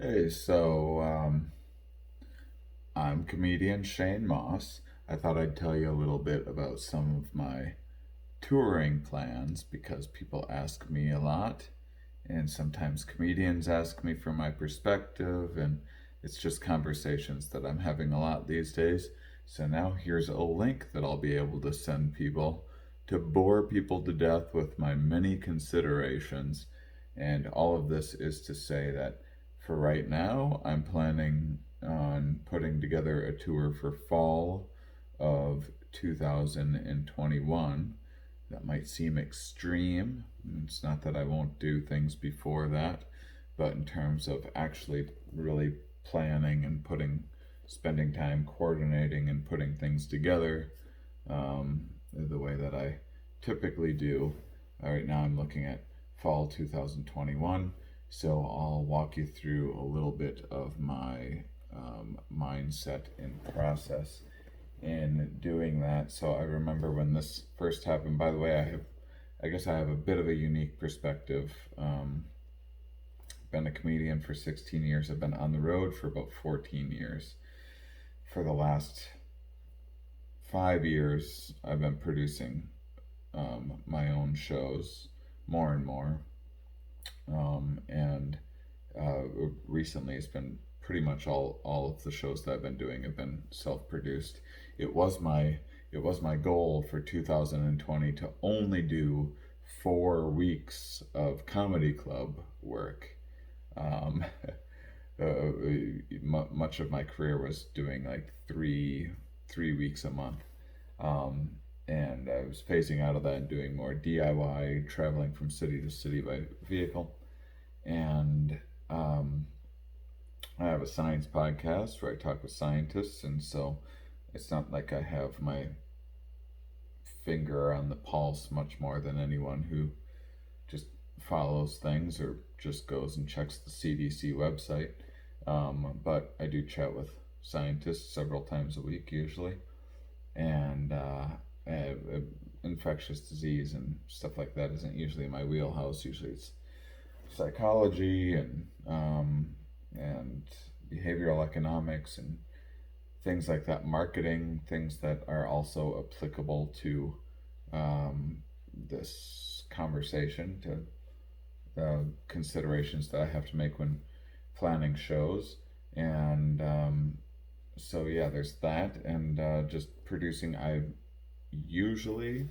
Hey, I'm comedian Shane Moss. I thought I'd tell you a little bit about some of my touring plans because people ask me a lot, and sometimes comedians ask me for my perspective, and it's just conversations that I'm having a lot these days. So now here's a link that I'll be able to send people to bore people to death with my many considerations. And all of this is to say that for right now, I'm planning on putting together a tour for fall of 2021. That might seem extreme. It's not that I won't do things before that, but in terms of actually really planning and spending time coordinating and putting things together, the way that I typically do. Right now, I'm looking at fall 2021, so I'll walk you through a little bit of my mindset and process in doing that. So I remember when this first happened. By the way, I guess I have a bit of a unique perspective. Been a comedian for 16 years. I've been on the road for about 14 years. For the last 5 years, I've been producing my own shows more and more. And recently, it's been pretty much all of the shows that I've been doing have been self-produced. It was my it was my goal for 2020 to only do 4 weeks of comedy club work. Um, much of my career was doing like three weeks a month. Um, and I was phasing out of that and doing more DIY, traveling from city to city by vehicle. And I have a science podcast where I talk with scientists, and so it's not like I have my finger on the pulse much more than anyone who just follows things or just goes and checks the CDC website. But I do chat with scientists several times a week usually, and infectious disease and stuff like that isn't usually my wheelhouse. Usually it's psychology and behavioral economics and things like that, marketing, things that are also applicable to this conversation, to the considerations that I have to make when planning shows. And so, yeah, there's that. And just producing, I usually,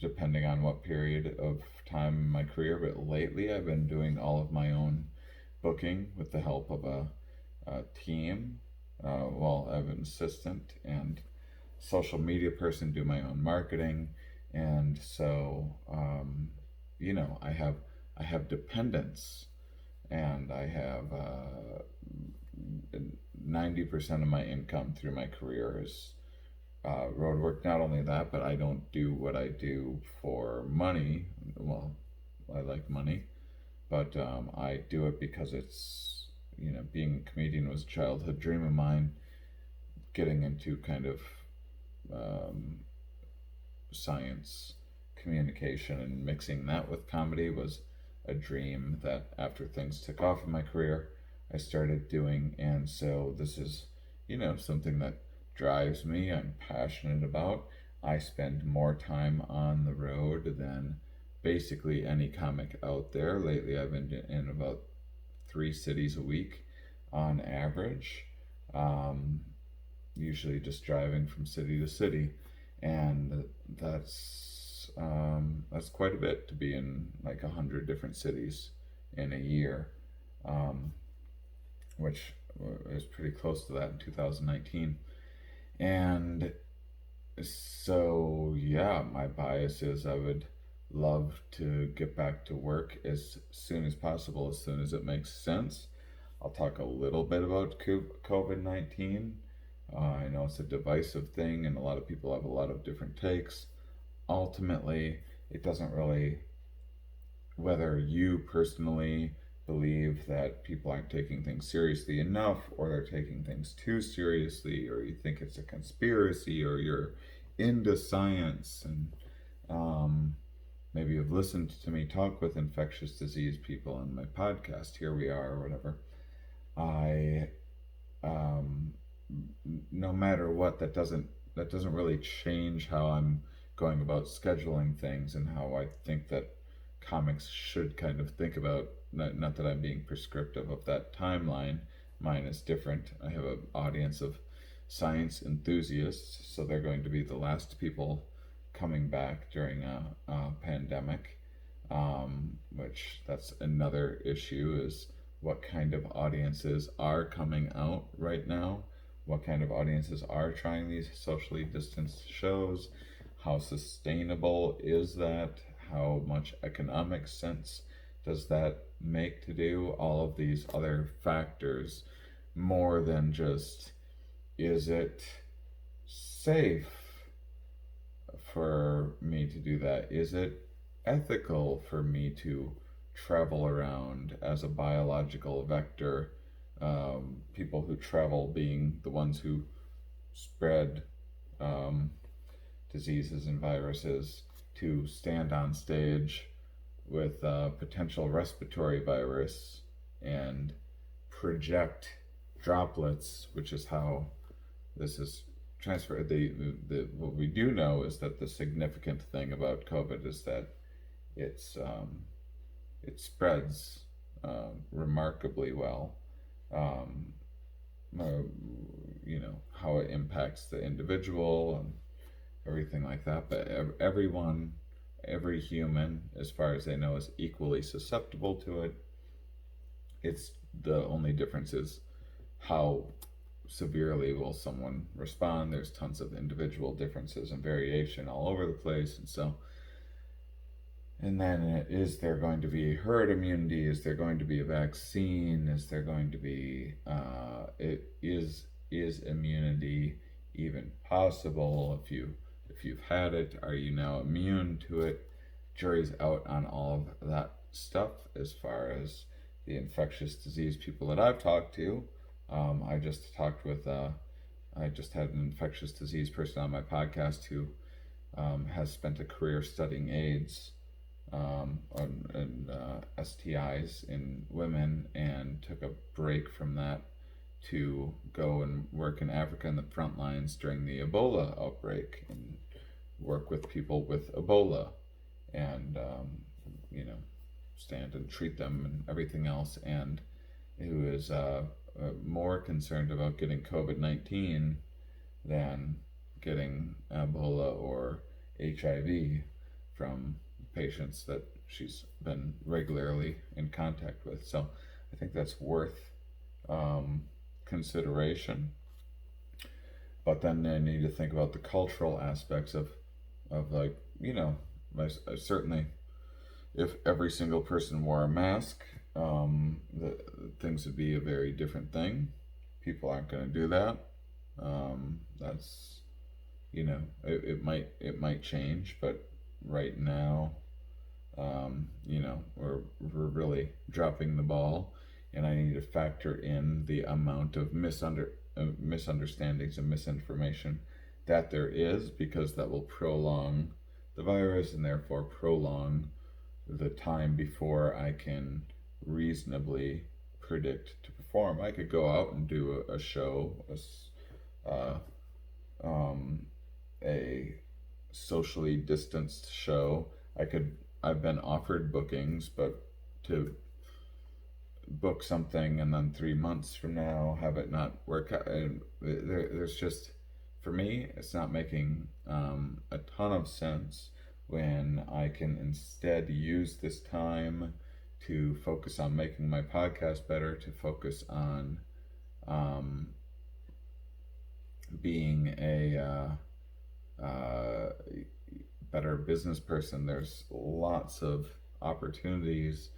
depending on what period of time in my career, but lately I've been doing all of my own booking with the help of a team. Well, I have an assistant and social media person, do my own marketing, and so I have dependents, and I have 90% of my income through my career is road work. Not only that, but I don't do what I do for money. Well, I like money, but I do it because it's, being a comedian was a childhood dream of mine. Getting into kind of um, science communication and mixing that with comedy was a dream that after things took off in my career, I started doing. And so this is, something that drives me, I'm passionate about. I spend more time on the road than basically any comic out there. Lately, I've been in about 3 cities a week on average. Um, Usually just driving from city to city, and that's quite a bit to be in like 100 different cities in a year, um, which is pretty close to that in 2019. And so, yeah, my bias is I would love to get back to work as soon as possible, as soon as it makes sense. I'll talk a little bit about COVID 19. I know it's a divisive thing, and a lot of people have a lot of different takes. Ultimately, it doesn't really, whether you personally believe that people aren't taking things seriously enough, or they're taking things too seriously, or you think it's a conspiracy, or you're into science, and um, maybe you've listened to me talk with infectious disease people on my podcast, Here We Are, or whatever. I, um, no matter what, that doesn't really change how I'm going about scheduling things and how I think that comics should kind of think about. Not that I'm being prescriptive of that timeline. Mine is different. I have an audience of science enthusiasts, so they're going to be the last people coming back during a pandemic. Which that's another issue, is what kind of audiences are coming out right now, what kind of audiences are trying these socially distanced shows, how sustainable is that, how much economic sense does that make to do, all of these other factors, more than just, is it safe for me to do that? Is it ethical for me to travel around as a biological vector? People who travel being the ones who spread um, diseases and viruses, to stand on stage with a potential respiratory virus and project droplets, which is how this is transferred. What we do know is that the significant thing about COVID is that it's it spreads remarkably well. Um, uh, how it impacts the individual and everything like that. But everyone, every human, as far as they know, is equally susceptible to it. It's the only difference is how severely will someone respond. There's tons of individual differences and variation all over the place, and then is there going to be herd immunity? Is there going to be a vaccine? Is there going to be is immunity even possible? If you've had it, are you now immune to it? Jury's out on all of that stuff as far as the infectious disease people that I've talked to. I just talked with I just had an infectious disease person on my podcast who has spent a career studying AIDS and STIs in women, and took a break from that to go and work in Africa in the front lines during the Ebola outbreak and work with people with Ebola, and stand and treat them and everything else, and who is more concerned about getting COVID-19 than getting Ebola or HIV from patients that she's been regularly in contact with. So I think that's worth consideration. But then I need to think about the cultural aspects of like, certainly, if every single person wore a mask, the things would be a very different thing. People aren't going to do that. That's it might change, but right now, we're really dropping the ball, and I need to factor in the amount of misunderstandings and misinformation that there is, because that will prolong the virus and therefore prolong the time before I can reasonably predict to perform. I could go out and do a show, a socially distanced show. I've been offered bookings, but to book something and then 3 months from now have it not work out, and there's just, for me, it's not making a ton of sense when I can instead use this time to focus on making my podcast better, to focus on being a better business person. There's lots of opportunities,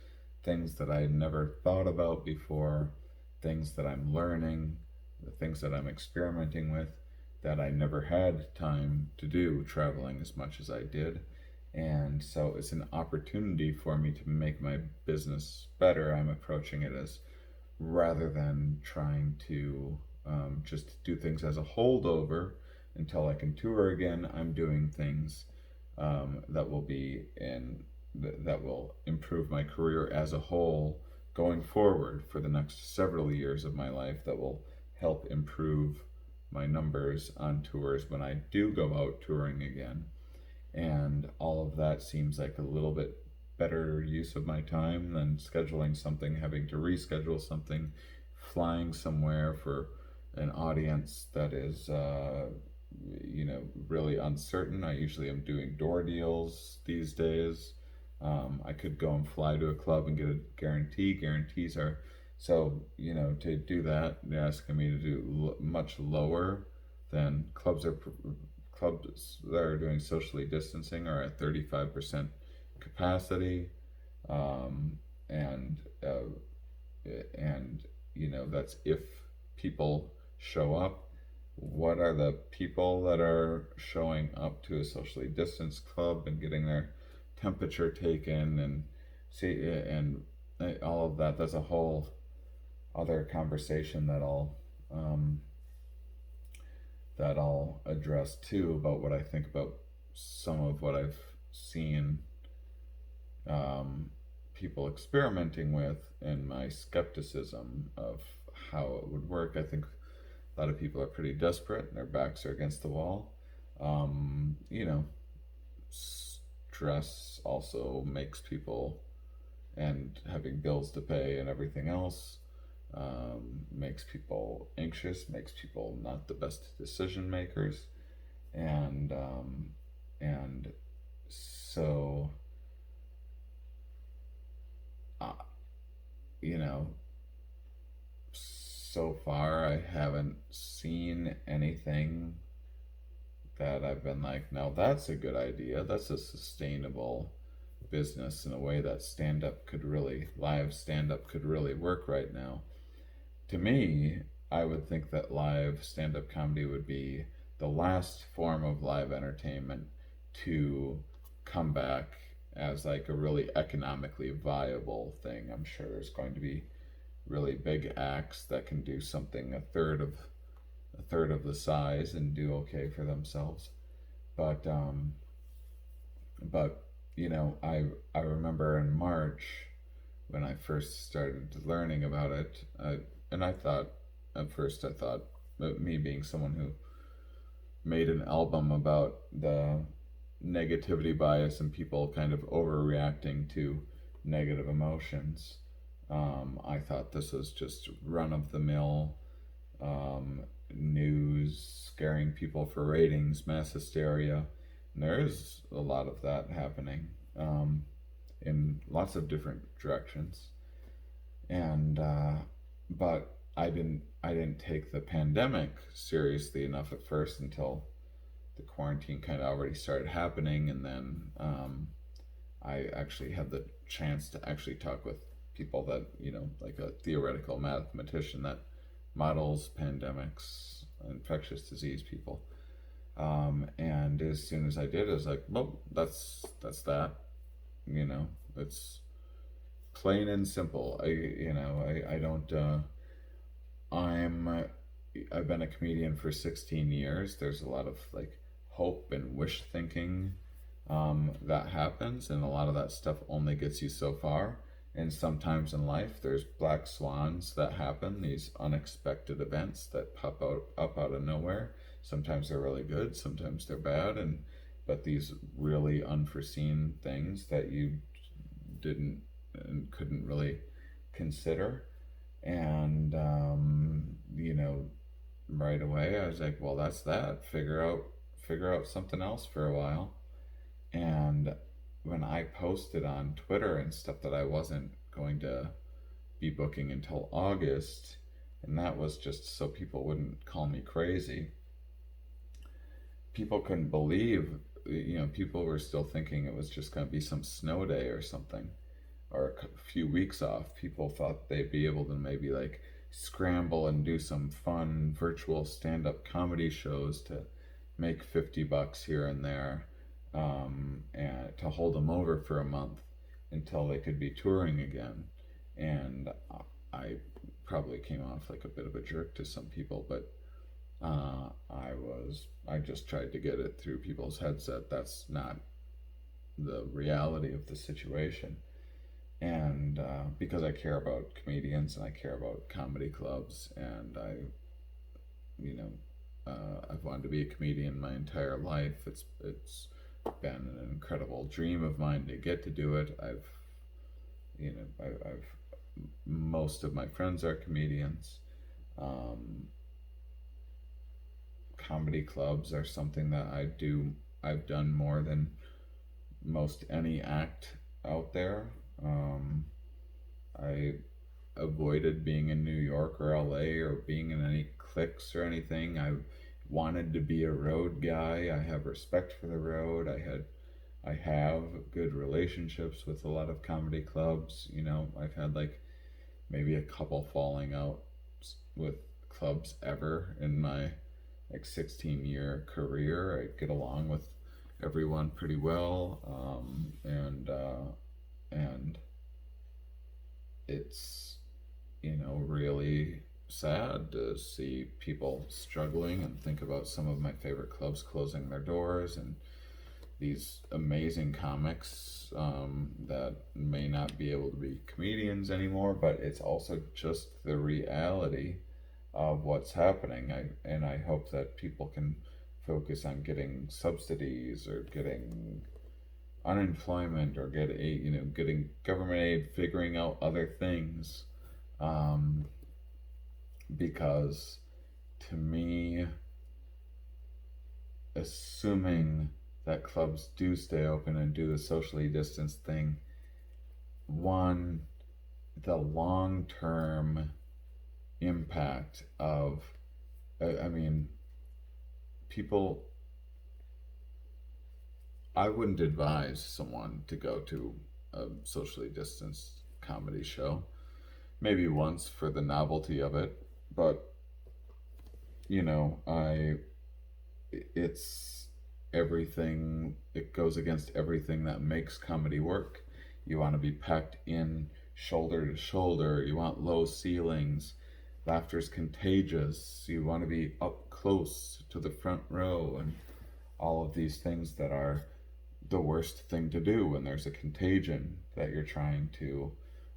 things that I never thought about before, things that I'm learning, the things that I'm experimenting with that I never had time to do, traveling as much as I did. And so it's an opportunity for me to make my business better. I'm approaching it as, rather than trying to just do things as a holdover until I can tour again, I'm doing things that will be in that will improve my career as a whole going forward for the next several years of my life, that will help improve my numbers on tours when I do go out touring again. And all of that seems like a little bit better use of my time than scheduling something, having to reschedule something, flying somewhere for an audience that is really uncertain. I usually am doing door deals these days. I could go and fly to a club and get a guarantee. Guarantees are, so, to do that, they're asking me to do much lower than clubs that are doing socially distancing are at 35% capacity. Um, and and that's if people show up. What are the people that are showing up to a socially distanced club and getting their temperature taken and see and all of that? That's a whole other conversation um, that I'll address too, about what I think about some of what I've seen um, people experimenting with, and my skepticism of how it would work. I think a lot of people are pretty desperate and their backs are against the wall. Um, you know, Stress also makes people, and having bills to pay and everything else, makes people anxious, makes people not the best decision makers, and and so uh, you know so far I haven't seen anything that I've been like, no, that's a good idea. That's a sustainable business in a way that live stand up could really work right now. To me, I would think that live stand up comedy would be the last form of live entertainment to come back as like a really economically viable thing. I'm sure there's going to be really big acts that can do something a third of the size and do okay for themselves. But but I remember in March when I first started learning about it, and I thought at first I thought me being someone who made an album about the negativity bias and people kind of overreacting to negative emotions. I thought this was just run of the mill um, news, scaring people for ratings, mass hysteria. And there is a lot of that happening in lots of different directions. And but I didn't take the pandemic seriously enough at first until the quarantine kind of already started happening, and then I actually had the chance to actually talk with people that like a theoretical mathematician that models pandemics, infectious disease people. And as soon as I did, I was like, well, that's that. It's plain and simple. I don't. I'm. I've been a comedian for 16 years. There's a lot of like hope and wish thinking that happens, and a lot of that stuff only gets you so far. And sometimes in life, there's black swans that happen, these unexpected events that pop up out of nowhere. Sometimes they're really good, sometimes they're bad, but these really unforeseen things that you didn't and couldn't really consider. And right away I was like, well, that's that. Figure out something else for a while. And when I posted on Twitter and stuff that I wasn't going to be booking until August, and that was just so people wouldn't call me crazy. People couldn't believe, people were still thinking it was just going to be some snow day or something, or a few weeks off. People thought they'd be able to maybe like scramble and do some fun virtual stand-up comedy shows to make $50 here and there, and to hold them over for a month until they could be touring again. And I probably came off like a bit of a jerk to some people, but I just tried to get it through people's heads that that's not the reality of the situation. And because I care about comedians and I care about comedy clubs, and you know, I've wanted to be a comedian my entire life. It's been an incredible dream of mine to get to do it. I've most of my friends are comedians. Um, Comedy clubs are something that I've done more than most any act out there. Um, I avoided being in New York or LA or being in any cliques or anything. I wanted to be a road guy. I have respect for the road. I have good relationships with a lot of comedy clubs. I've had like maybe a couple falling out with clubs ever in my like 16-year career. I get along with everyone pretty well, and it's really sad to see people struggling and think about some of my favorite clubs closing their doors, and these amazing comics that may not be able to be comedians anymore, but it's also just the reality of what's happening. I hope that people can focus on getting subsidies or getting unemployment or getting government aid, figuring out other things, um, because to me, assuming that clubs do stay open and do the socially distanced thing, one, the long term impact of, I mean, people, I wouldn't advise someone to go to a socially distanced comedy show. Maybe once for the novelty of it, but I it's everything. It goes against everything that makes comedy work. You want to be packed in shoulder to shoulder. You want low ceilings. Laughter's contagious. You want to be up close to the front row, and all of these things that are the worst thing to do when there's a contagion that you're trying to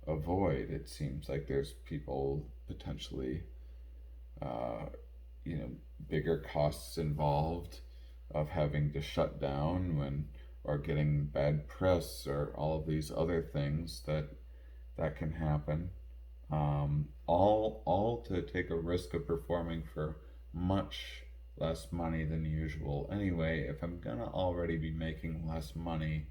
avoid. It seems like there's people potentially, uh, you know, bigger costs involved of having to shut down when, or getting bad press, or all of these other things that can happen. All to take a risk of performing for much less money than usual. Anyway, if I'm gonna already be making less money,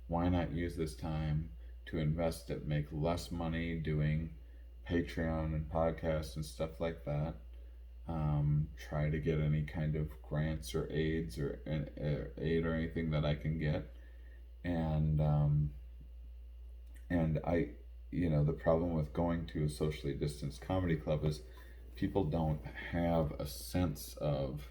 why not use this time to invest it, make less money doing Patreon and podcasts and stuff like that? Try to get any kind of grants or aids or aid or anything that I can get, and I, the problem with going to a socially distanced comedy club is people don't have a sense of,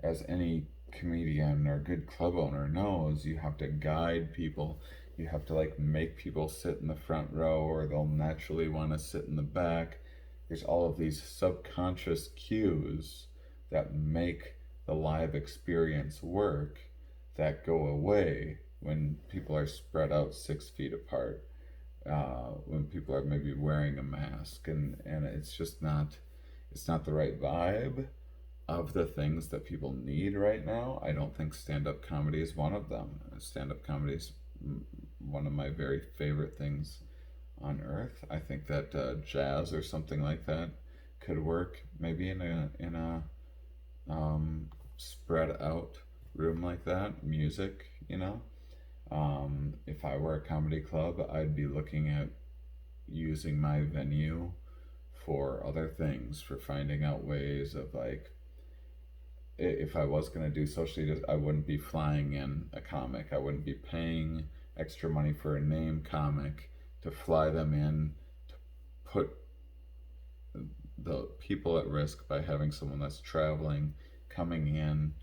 as any comedian or good club owner knows, you have to guide people. You have to like make people sit in the front row, or they'll naturally want to sit in the back. There's all of these subconscious cues that make the live experience work that go away when people are spread out 6 feet apart, when people are maybe wearing a mask, and it's not the right vibe of the things that people need right now. I don't think stand-up comedy is one of them. Stand-up comedy is one of my very favorite things on earth. I think that jazz or something like that could work maybe in a spread out room like that. Music, if I were a comedy club, I'd be looking at using my venue for other things, for finding out ways of like, if I was going to do socially, I wouldn't be flying in a comic. I wouldn't be paying extra money for a name comic to fly them in, to put the people at risk by having someone that's traveling coming in,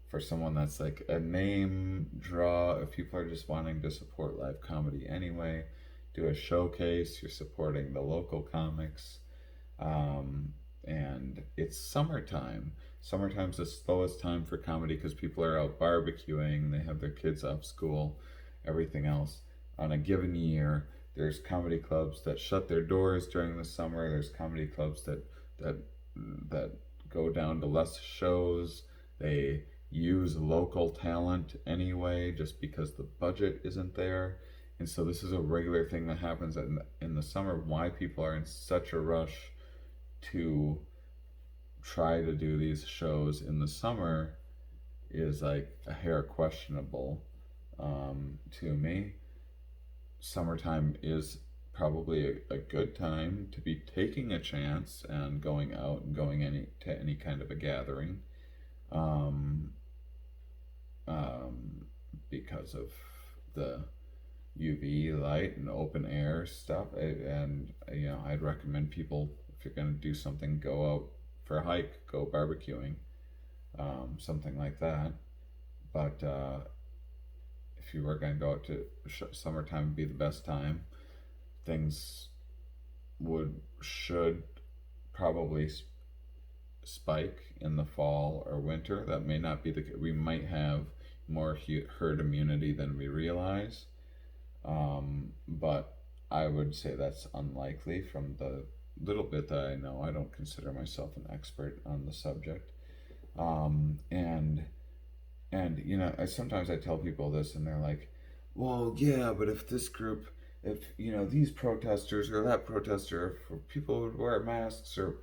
for someone that's like a name draw. If people are just wanting to support live comedy anyway, do a showcase, you're supporting the local comics. and it's summertime. Summertime's the slowest time for comedy because people are out barbecuing, they have their kids off school, everything else. On a given year, there's comedy clubs that shut their doors during the summer. There's comedy clubs that that go down to less shows. They use local talent anyway, just because the budget isn't there. And so this is a regular thing that happens in the summer. Why people are in such a rush to try to do these shows in the summer is like a hair questionable to me. Summertime is probably a good time to be taking a chance and going out and going to any kind of a gathering, um, because of the UV light and open air stuff. And I'd recommend people, if you're going to do something, go out for a hike, go barbecuing, something like that. But if you were going to go out to summertime, would be the best time. Things should probably spike in the fall or winter. That may not be we might have more herd immunity than we realize, but I would say that's unlikely from the little bit that I know. I don't consider myself an expert on the subject, and sometimes I tell people this, and they're like, "Well, yeah, but if this group, if these protesters or that protester, or people would wear masks or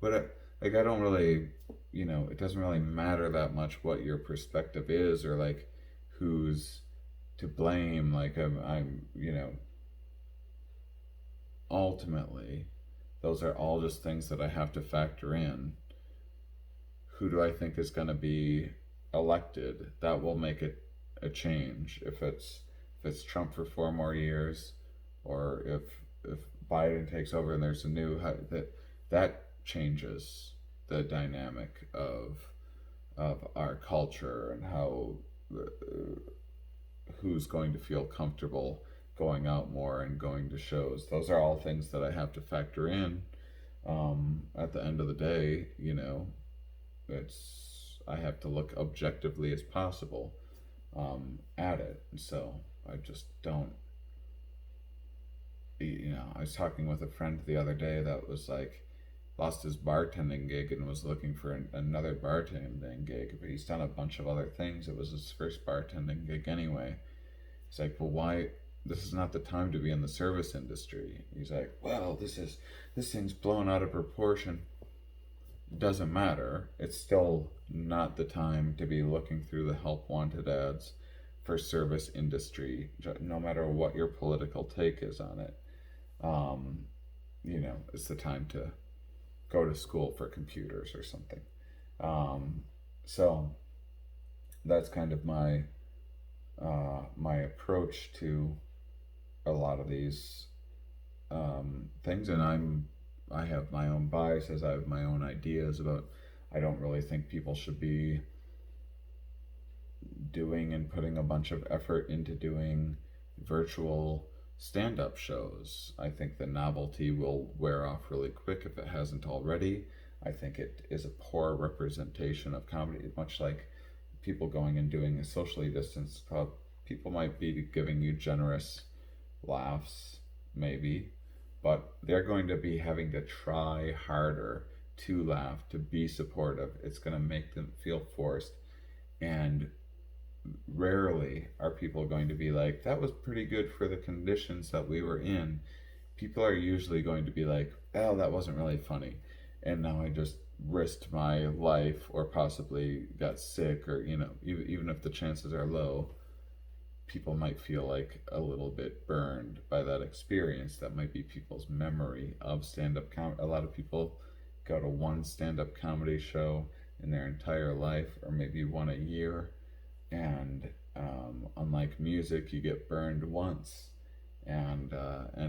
whatever." Like, I don't really, it doesn't really matter that much what your perspective is, or like who's to blame. Like, I'm ultimately, those are all just things that I have to factor in. Who do I think is going to be elected? That will make it a change. If it's Trump for 4 more years, or if Biden takes over and there's a new that changes the dynamic of our culture, and how who's going to feel comfortable going out more and going to shows. Those are all things that I have to factor in. At the end of the day, I have to look objectively as possible at it. And so I just don't. I was talking with a friend the other day that was like, lost his bartending gig and was looking for another bartending gig, but he's done a bunch of other things. It was his first bartending gig anyway. He's like, well, why? This is not the time to be in the service industry. He's like, well, this thing's blown out of proportion. It doesn't matter. It's still not the time to be looking through the help wanted ads for service industry, no matter what your political take is on it. It's the time to go to school for computers or something. So that's kind of my approach to a lot of these things, and I have my own biases. I have my own ideas about. I don't really think people should be doing and putting a bunch of effort into doing virtual stand-up shows. I think the novelty will wear off really quick if it hasn't already. I think it is a poor representation of comedy, much like people going and doing a socially distanced club. People might be giving you generous laughs, maybe, but they're going to be having to try harder to laugh, to be supportive. It's going to make them feel forced, and rarely are people going to be like, that was pretty good for the conditions that we were in. People are usually going to be like, oh, that wasn't really funny, and now I just risked my life, or possibly got sick, or even if the chances are low, people might feel like a little bit burned by that experience. That might be people's memory of stand-up comedy. A lot of people go to one stand-up comedy show in their entire life, or maybe one a year, and unlike music, you get burned once, and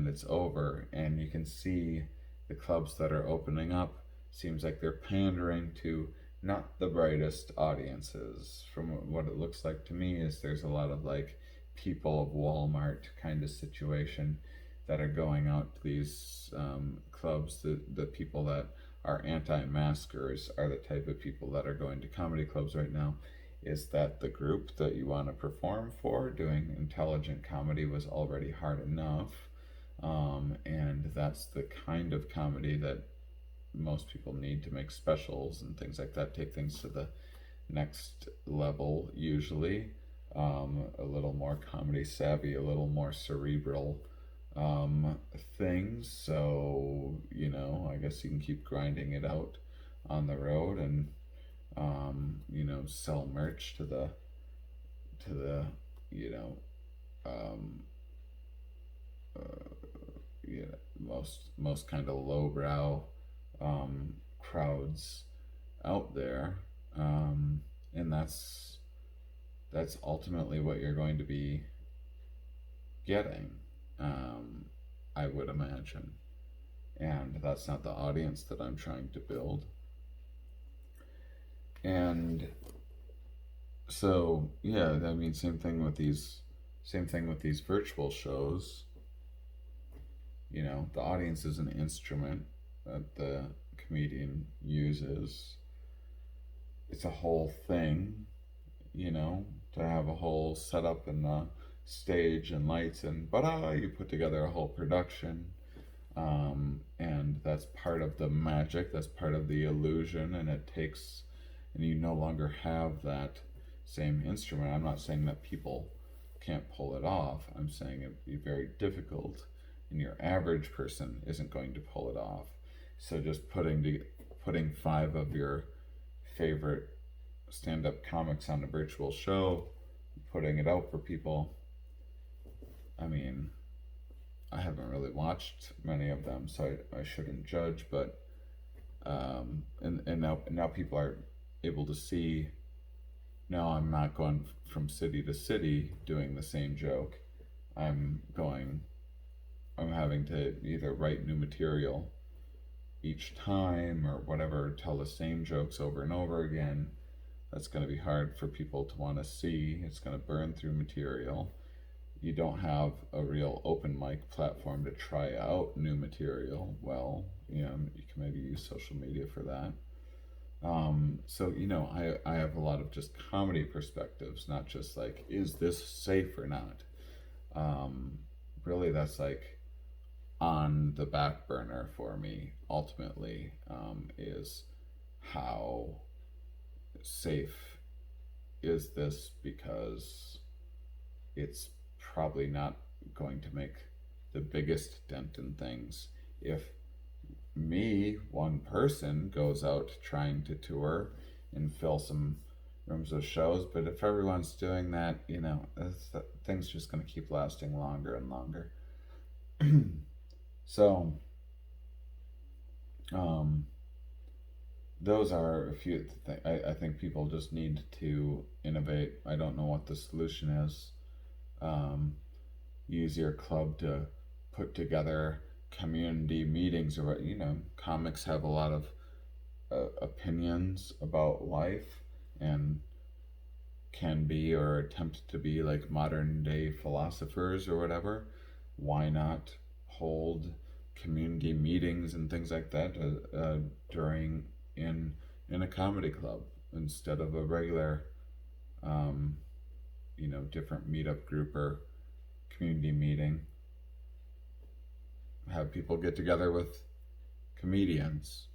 it's over. And you can see the clubs that are opening up, seems like they're pandering to not the brightest audiences. From what it looks like to me, is there's a lot of like people of Walmart kind of situation. that are going out to these clubs, the people that are anti-maskers are the type of people that are going to comedy clubs right now. Is that the group that you want to perform for? Doing intelligent comedy was already hard enough, and that's the kind of comedy that most people need to make specials and things like that, take things to the next level usually. A little more comedy savvy, a little more cerebral things. So, I guess you can keep grinding it out on the road and, sell merch to the, you know, um, most kind of lowbrow crowds out there, and that's ultimately what you're going to be getting, I would imagine, and that's not the audience that I'm trying to build. And so, yeah, I mean, same thing with these virtual shows. The audience is an instrument that the comedian uses. It's a whole thing, to have a whole setup and stage and lights and you put together a whole production, and that's part of the magic. That's part of the illusion, and you no longer have that same instrument. I'm not saying that people can't pull it off. I'm saying it'd be very difficult, and your average person isn't going to pull it off. So just putting five of your favorite stand-up comics on a virtual show, putting it out for people. I mean, I haven't really watched many of them, so I shouldn't judge. But and now people are able to see. Now I'm not going from city to city doing the same joke. I'm having to either write new material each time or whatever, tell the same jokes over and over again. That's going to be hard for people to want to see. It's going to burn through material. You don't have a real open mic platform to try out new material. Well, you can maybe use social media for that. So, I have a lot of just comedy perspectives, not just like, is this safe or not? Really, that's like on the back burner for me, ultimately, is how safe is this, because it's probably not going to make the biggest dent in things if one person, goes out trying to tour and fill some rooms with shows. But if everyone's doing that, things just going to keep lasting longer and longer. So, those are a few things. I think people just need to innovate. I don't know what the solution is. Use your club to put together community meetings, or comics have a lot of opinions about life and can be or attempt to be like modern day philosophers or whatever. Why not hold community meetings and things like that during in a comedy club instead of a regular different meetup group or community meeting? Have people get together with comedians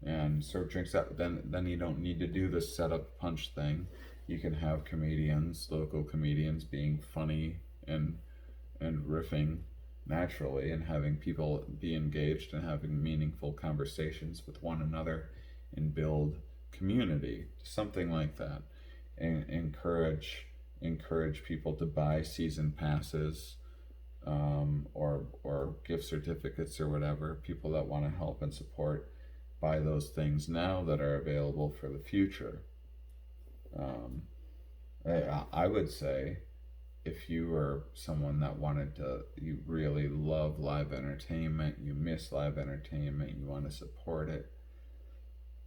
and serve drinks out. Then you don't need to do the setup punch thing. You can have local comedians, being funny and riffing naturally, and having people be engaged and having meaningful conversations with one another, and build community, something like that, and encourage people to buy season passes, or gift certificates or whatever. People that want to help and support buy those things now that are available for the future. I would say, if you are someone that you really love live entertainment, you miss live entertainment, you want to support it,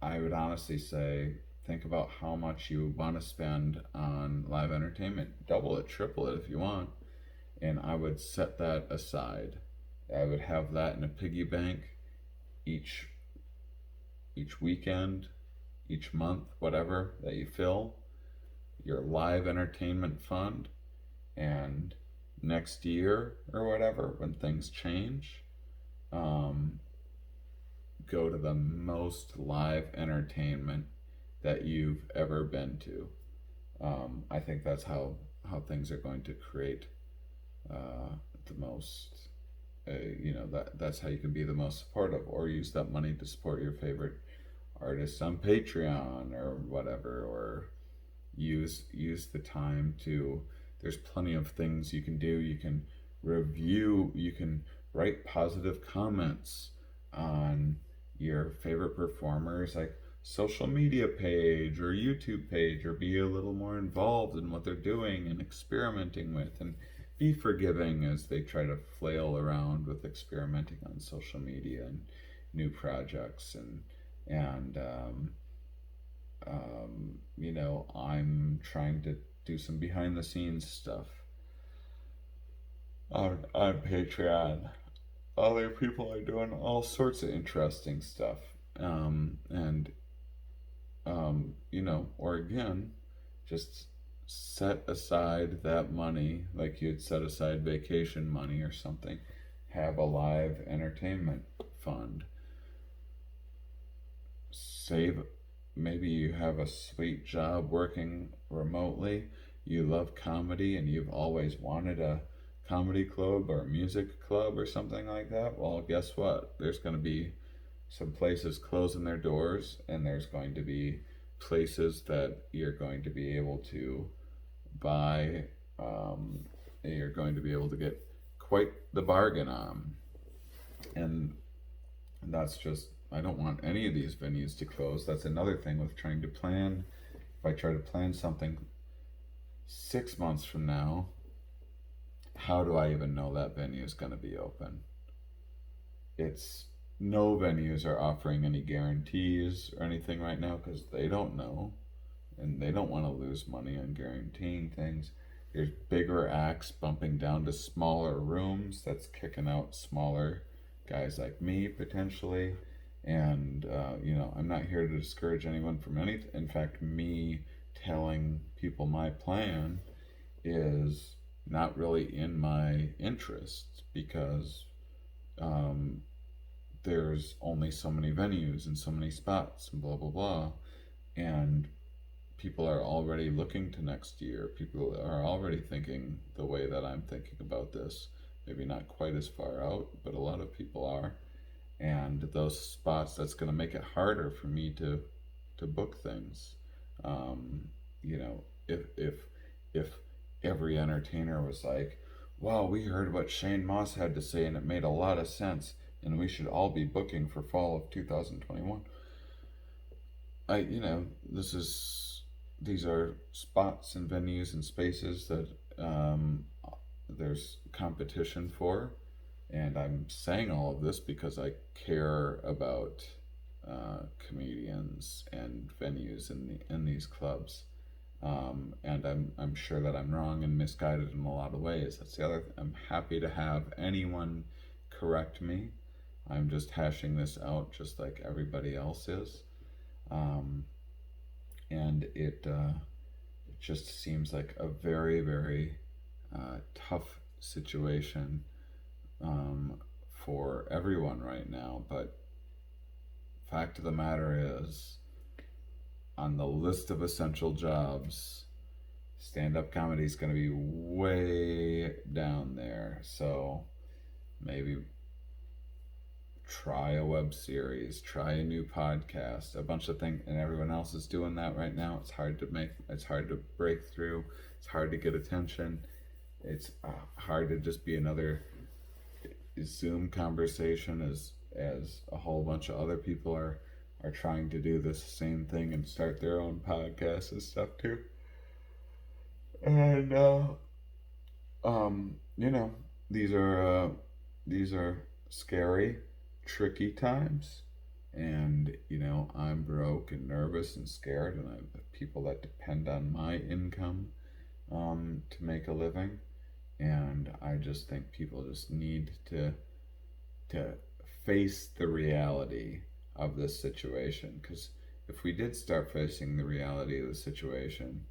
I would honestly say, think about how much you want to spend on live entertainment. Double it, triple it if you want. And I would set that aside I would have that in a piggy bank each weekend, each month, whatever that you fill your live entertainment fund, and next year or whatever when things change, um, go to the most live entertainment that you've ever been to. I think that's how things are going to create the most. That's how you can be the most supportive, or use that money to support your favorite artists on Patreon or whatever, or use the time to. There's plenty of things you can do. You can review. You can write positive comments on your favorite performers, like social media page or YouTube page, or be a little more involved in what they're doing and experimenting with, and be forgiving as they try to flail around with experimenting on social media and new projects, and I'm trying to do some behind the scenes stuff on Patreon. Other people are doing all sorts of interesting stuff. And or again, just set aside that money like you'd set aside vacation money or something. Have a live entertainment fund. Save. Maybe you have a sweet job working remotely. You love comedy and you've always wanted a comedy club or a music club or something like that. Well, guess what? There's going to be some places closing their doors, and there's going to be places that you're going to be able to buy. You're going to be able to get quite the bargain on. And that's just, I don't want any of these venues to close. That's another thing with trying to plan. If I try to plan something 6 months from now, how do I even know that venue is going to be open? It's no venues are offering any guarantees or anything right now because they don't know, and they don't want to lose money on guaranteeing things. There's bigger acts bumping down to smaller rooms. That's kicking out smaller guys like me potentially. And I'm not here to discourage anyone from anything. In fact, me telling people my plan is not really in my interest, because there's only so many venues and so many spots and blah blah blah, and people are already looking to next year. People are already thinking the way that I'm thinking about this. Maybe not quite as far out, but a lot of people are. And those spots, that's going to make it harder for me to book things. If every entertainer was like, "Wow, we heard what Shane Moss had to say, and it made a lot of sense, and we should all be booking for fall of 2021." These are spots and venues and spaces that there's competition for, and I'm saying all of this because I care about comedians and venues in these clubs. And I'm sure that I'm wrong and misguided in a lot of ways. That's the other thing. I'm happy to have anyone correct me. I'm just hashing this out just like everybody else is. And it just seems like a very, very tough situation for everyone right now. But fact of the matter is, on the list of essential jobs, stand-up comedy is going to be way down there. So maybe try a web series, try a new podcast, a bunch of things, and everyone else is doing that right now. It's hard to break through. It's hard to get attention. It's hard to just be another Zoom conversation as a whole bunch of other people are trying to do this same thing and start their own podcasts and stuff too. And these are scary, tricky times, and I'm broke and nervous and scared, and I have people that depend on my income to make a living, and I just think people just need to to face the reality of this situation. Because if we did start facing the reality of the situation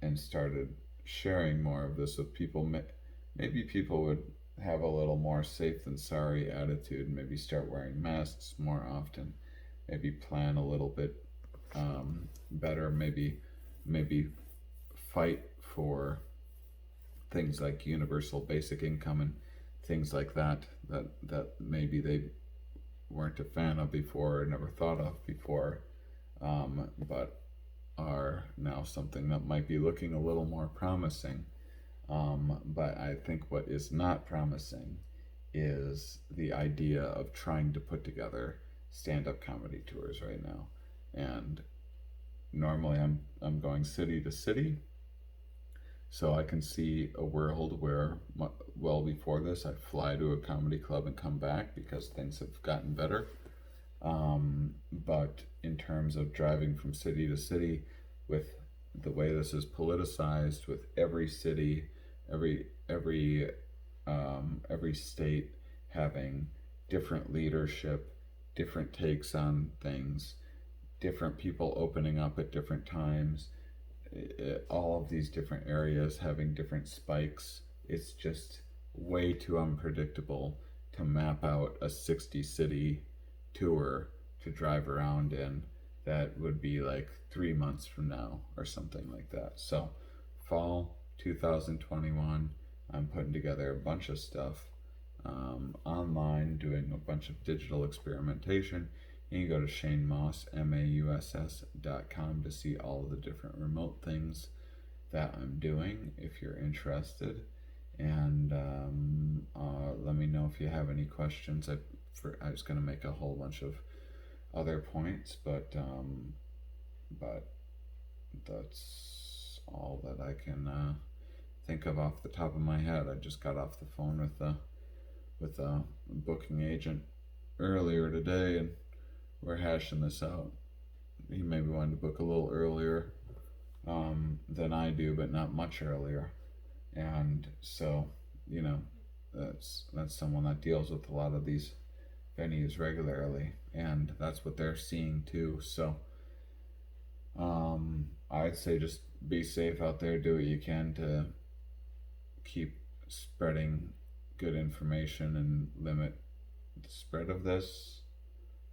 and started sharing more of this with people, maybe people would have a little more safe than sorry attitude, maybe start wearing masks more often, maybe plan a little bit better, maybe fight for things like universal basic income and things like that maybe they weren't a fan of before or never thought of before, but are now something that might be looking a little more promising. But I think what is not promising is the idea of trying to put together stand-up comedy tours right now. And normally I'm going city to city, so I can see a world where, well, before this, I'd fly to a comedy club and come back because things have gotten better. But in terms of driving from city to city, with the way this is politicized, with every city, every state having different leadership, different takes on things, different people opening up at different times, all of these different areas having different spikes. It's just way too unpredictable to map out a 60 city tour to drive around in. That would be like 3 months from now or something like that. So, fall 2021, I'm putting together a bunch of stuff online, doing a bunch of digital experimentation. You can go to ShaneMauss.com to see all of the different remote things that I'm doing if you're interested. And let me know if you have any questions. I was going to make a whole bunch of other points, but that's all that I can think of off the top of my head. I just got off the phone with a booking agent earlier today, and we're hashing this out. He maybe wanted to book a little earlier than I do, but not much earlier. And so, you know, that's someone that deals with a lot of these venues regularly, and that's what they're seeing too. So, I'd say just be safe out there. Do what you can to keep spreading good information and limit the spread of this.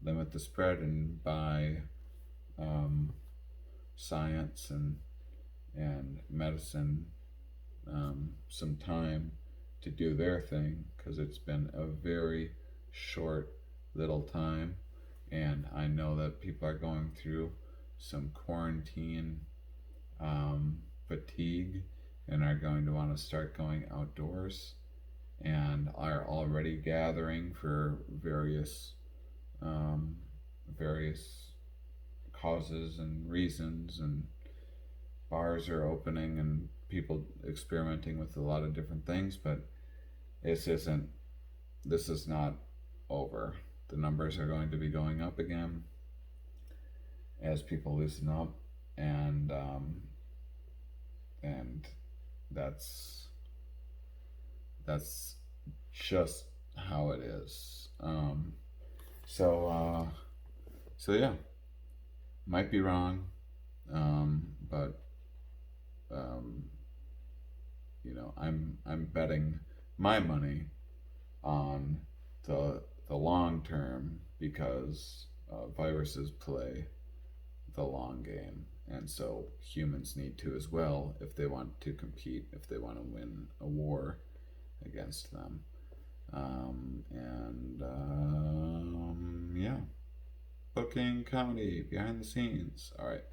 Limit the spread and buy science and medicine some time to do their thing, because it's been a very short little time, and I know that people are going through some quarantine fatigue and are going to want to start going outdoors and are already gathering for various causes and reasons, and bars are opening and people experimenting with a lot of different things. But this is not over. The numbers are going to be going up again as people loosen up, and that's just how it is. So yeah, might be wrong, but I'm betting my money on the long term, because viruses play the long game, and so humans need to as well if they want to compete, if they want to win a war against them. Yeah, booking comedy behind the scenes. All right.